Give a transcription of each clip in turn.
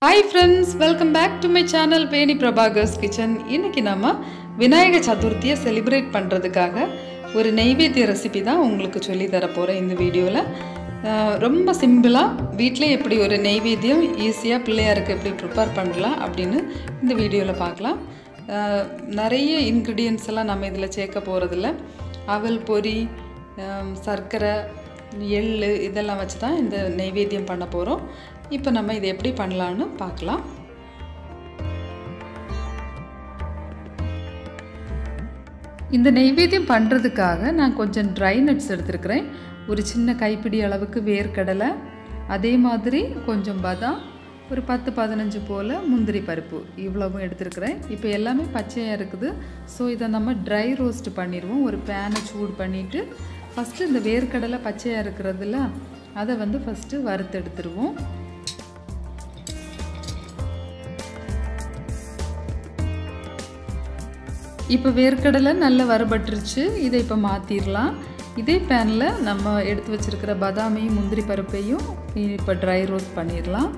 Hi friends, welcome back to my channel Veniprabhakar's kitchen. இன்னைக்கு நாம விநாயக சதுர்த்தியை செலிப்ரேட் பண்றதுக்காக ஒரு நெய்வேத்திய ரெசிபி தான் உங்களுக்கு சொல்லி தர போறேன் இந்த வீடியோல. ரொம்ப சிம்பிளா வீட்லயே எப்படி ஒரு நெய்வேத்தியம் ஈஸியா பிள்ளையாருக்கு எப்படி ப்ரிப்பேர் பண்ணலாம் அப்படினு இந்த வீடியோல பார்க்கலாம். நிறைய இன்கிரிடியன்ட்ஸ் எல்லாம் நாம இதல சேர்க்க போறது இல்ல. அவல் பொரி, சர்க்கரை, எள்ளு இதெல்லாம் வச்சு தான் இந்த நெய்வேத்தியம் பண்ண போறோம். இப்போ நம்ம இதை எப்படி பண்ணலாம்னு பார்க்கலாம். இந்த நெய்வேத்தியம் பண்றதுக்காக நான் கொஞ்சம் ட்ரை நட்ஸ் எடுத்துக்கிறேன். ஒரு சின்ன கைப்பிடி அளவுக்கு வேர்க்கடலை, அதே மாதிரி கொஞ்சம் பாதாம், ஒரு 10-15 போல முந்திரி பருப்பு இவ்வளவும் எடுத்துக்கிறேன். இப்போ எல்லாமே பச்சையா இருக்குது. சோ இத நம்ம ட்ரை ரோஸ்ட் பண்ணிடுவோம். ஒரு pan சூடு பண்ணிட்டு ஃபர்ஸ்ட் இந்த வேர்க்கடலை பச்சையா இருக்குறதுல அத வந்து ஃபர்ஸ்ட் வறுத்து எடுத்துருவோம். இப்போ வேர்க்கடலை நல்ல வறுபட்டுருச்சு. இதை இப்போ மாத்திரலாம். இதே panல நம்ம எடுத்து வச்சிருக்கிற பாதாமையும் முந்திரி பருப்பையும் இப்போ ட்ரை ரோஸ்ட் பண்ணிரலாம்.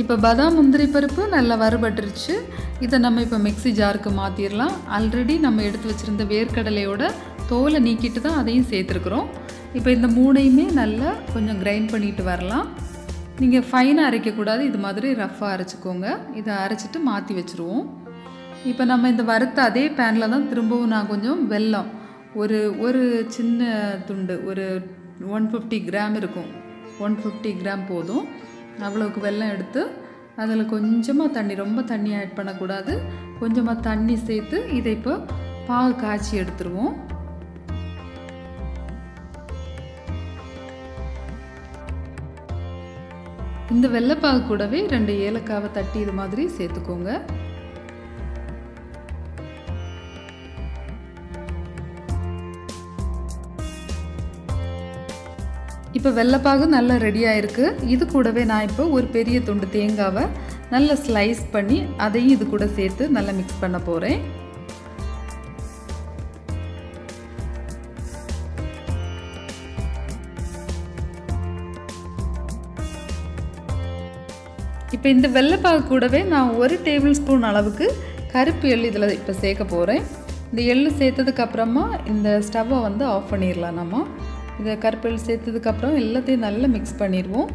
இப்போ பாதாம் முந்திரி பருப்பு நல்லா வறுபட்டுருச்சு. இத நம்ம இப்போ மிக்ஸி ஜாருக்கு மாத்திரலாம். ஆல்ரெடி நம்ம எடுத்து வச்சிருந்த வேர்க்கடலையோட தோலை நீக்கிட்டு தான் அதையும் சேர்த்துக்கிறோம். இப்போ இந்த மூணையுமே நல்லா கொஞ்சம் கிரைண்ட் பண்ணிட்டு வரலாம். நீங்க ஃபைனா அரைக்க கூடாது. இது மாதிரி ரஃப்பா அரைச்சுக்கோங்க. இத அரைச்சிட்டு மாத்தி வெச்சிருவோம். இப்போ நம்ம இந்த வறுத்த அதே panல தான் திரும்பவும் நான் கொஞ்சம் வெல்லம் ஒரு சின்ன துண்டு ஒரு 150 கிராம் இருக்கும். 150 கிராம் போதும். அவ்வளவுக்கு வெல்லம் எடுத்து அதுல கொஞ்சமா தண்ணி, ரொம்ப தண்ணி ஆட் பண்ண கூடாது. கொஞ்சமா தண்ணி சேர்த்து இதை இப்போ பாகு காய்ச்சி எடுத்துருவோம். இந்த வெல்லப்பாகு கூடவே 2 ஏலக்காவை தட்டி இது மாதிரி சேர்த்துக்கோங்க. இப்போ வெல்லப்பாகு நல்லா ரெடியா இருக்கு. இது கூடவே நான் இப்போ ஒரு பெரிய துண்டு தேங்காவை நல்லா ஸ்லைஸ் பண்ணி அதையும் இது கூட சேர்த்து நல்லா மிக்ஸ் பண்ண போறேன். இப்போ இந்த வெல்லப்பாகு கூடவே நான் 1 டேபிள் ஸ்பூன் அளவுக்கு கருப்பு எள்ளு இதல இப்போ சேர்க்க போறேன். இந்த எள்ளு சேர்த்ததுக்கு அப்புறமா இந்த ஸ்டவ்வை வந்து ஆஃப் பண்ணிரலாம். நம்ம இத கருப்பு எள்ளு சேர்த்ததுக்கு அப்புறம் எல்லாத்தையும் நல்லா மிக்ஸ் பண்ணிடுவோம்.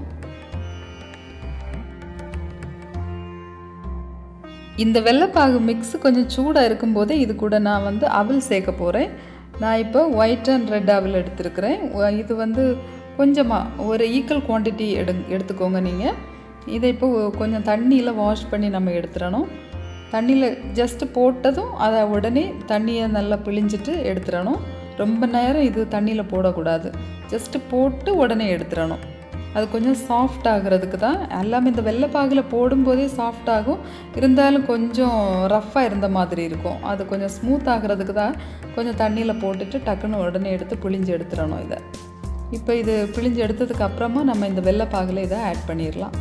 இந்த வெல்லப்பாகு மிக்ஸ் கொஞ்சம் சூடா இருக்கும்போதே இது கூட நான் வந்து அவல் சேர்க்க போறேன். நான் இப்போ ஒயிட் அண்ட் ரெட் அவல் எடுத்துக்கிறேன். இது வந்து கொஞ்சமா ஒரு ஈக்குவல் குவாண்டிட்டி எடுத்துக்கோங்க நீங்க. இதை இப்போ கொஞ்சம் தண்ணியில வாஷ் பண்ணி நம்ம எடுத்துறணும். தண்ணியில ஜஸ்ட் போட்டதும் அத உடனே தண்ணியை நல்லா பிழிஞ்சிட்டு எடுத்துறணும். ரொம்ப நேரம் இது தண்ணியில போட கூடாது. ஜஸ்ட் போட்டு உடனே எடுத்துறணும். அது கொஞ்சம் சாஃப்ட் ஆகிறதுக்கு தான். எல்லாமே இந்த வெல்லப்பாகுல போடும்போதே சாஃப்ட் ஆகும். இருந்தாலும் கொஞ்சம் ரஃப்பா இருந்த மாதிரி இருக்கும். அது கொஞ்சம் ஸ்மூத் ஆகிறதுக்கு தான் கொஞ்சம் தண்ணியில போட்டுட்டு டக்குன்னு உடனே எடுத்து பிழிஞ்சு எடுத்துறணும் இத. இப்போ இது பிழிஞ்சு எடுத்ததுக்கு அப்புறமா நம்ம இந்த வெல்லப்பாகுல இத ஆட் பண்ணிரலாம்.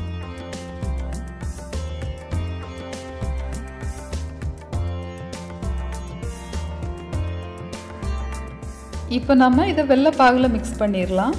இப்போ நம்ம இத வெல்லப்பாகுல மிக்ஸ் பண்ணிரலாம்.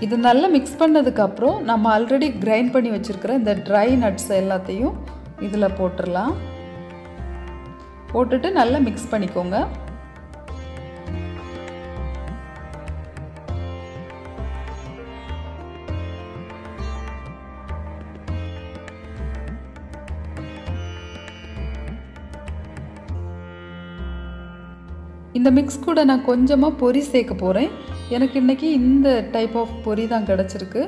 இது நல்லா மிக்ஸ் பண்ணதுக்கு அப்புறம் நம்ம ஆல்ரெடி கிரைண்ட் பண்ணி வச்சிருக்கிற இந்த ட்ரை நட்ஸ் எல்லாத்தையும் இதுல போட்டுறலாம். போட்டுட்டு நல்லா மிக்ஸ் பண்ணிக்கோங்க. இந்த மிக்ஸ் கூட நான் கொஞ்சமா பொரி சேர்க்க போறேன். எனக்கு இன்னைக்கு இந்த டைப் ஆஃப் பொரி தான் கிடைச்சிருக்கு.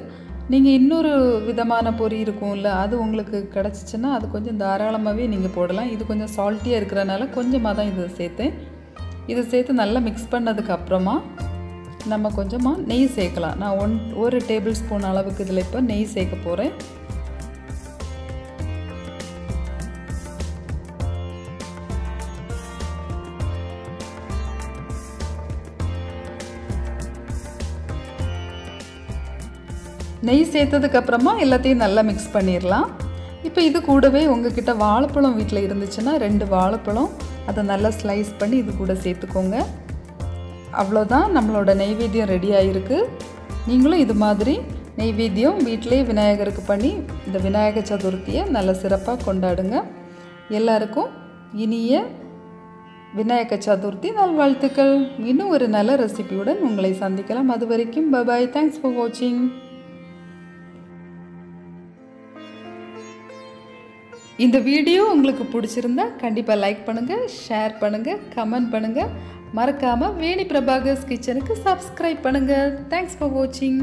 நீங்க இன்னொரு விதமான பொரி இருக்கும்ல, அது உங்களுக்கு கிடைச்சிச்சுனா அது கொஞ்சம் தாராளமாவே நீங்க போடலாம். இது கொஞ்சம் சால்ட்டியா இருக்கறனால கொஞ்சமா தான் இது சேர்த்தேன். இத சேர்த்து நல்லா mix பண்ணதுக்கு அப்புறமா நம்ம கொஞ்சமாக நெய் சேர்க்கலாம். நான் ஒரு டேபிள் ஸ்பூன் அளவுக்கு இதில் இப்போ நெய் சேர்க்க போகிறேன். நெய் சேர்த்ததுக்கப்புறமா எல்லாத்தையும் நல்லா மிக்ஸ் பண்ணிடலாம். இப்போ இது கூடவே உங்ககிட்ட வாழைப்பழம் வீட்டில் இருந்துச்சுன்னா 2 வாழைப்பழம் அதை நல்லா ஸ்லைஸ் பண்ணி இது கூட சேர்த்துக்கோங்க. அவ்வளோதான், நம்மளோட நெய்வேத்தியம் ரெடி ஆகிருக்கு. நீங்களும் இது மாதிரி நெய்வேத்தியம் வீட்டிலே விநாயகருக்கு பண்ணி இந்த விநாயகர் சதுர்த்தியை நல்ல சிறப்பாக கொண்டாடுங்க. எல்லாருக்கும் இனிய விநாயகர் சதுர்த்தி நல்வாழ்த்துக்கள். இன்னும் ஒரு நல்ல ரெசிபியுடன் உங்களை சந்திக்கலாம். அது வரைக்கும் பபாய். தேங்க்ஸ் ஃபார் வாட்சிங். இந்த வீடியோ உங்களுக்கு பிடிச்சிருந்தா கண்டிப்பாக லைக் பண்ணுங்கள், ஷேர் பண்ணுங்கள், கமெண்ட் பண்ணுங்கள். மறக்காமல் வேணி பிரபாகர்ஸ் கிச்சனுக்கு சப்ஸ்கிரைப் பண்ணுங்கள். தேங்க்ஸ் ஃபார் வாட்சிங்.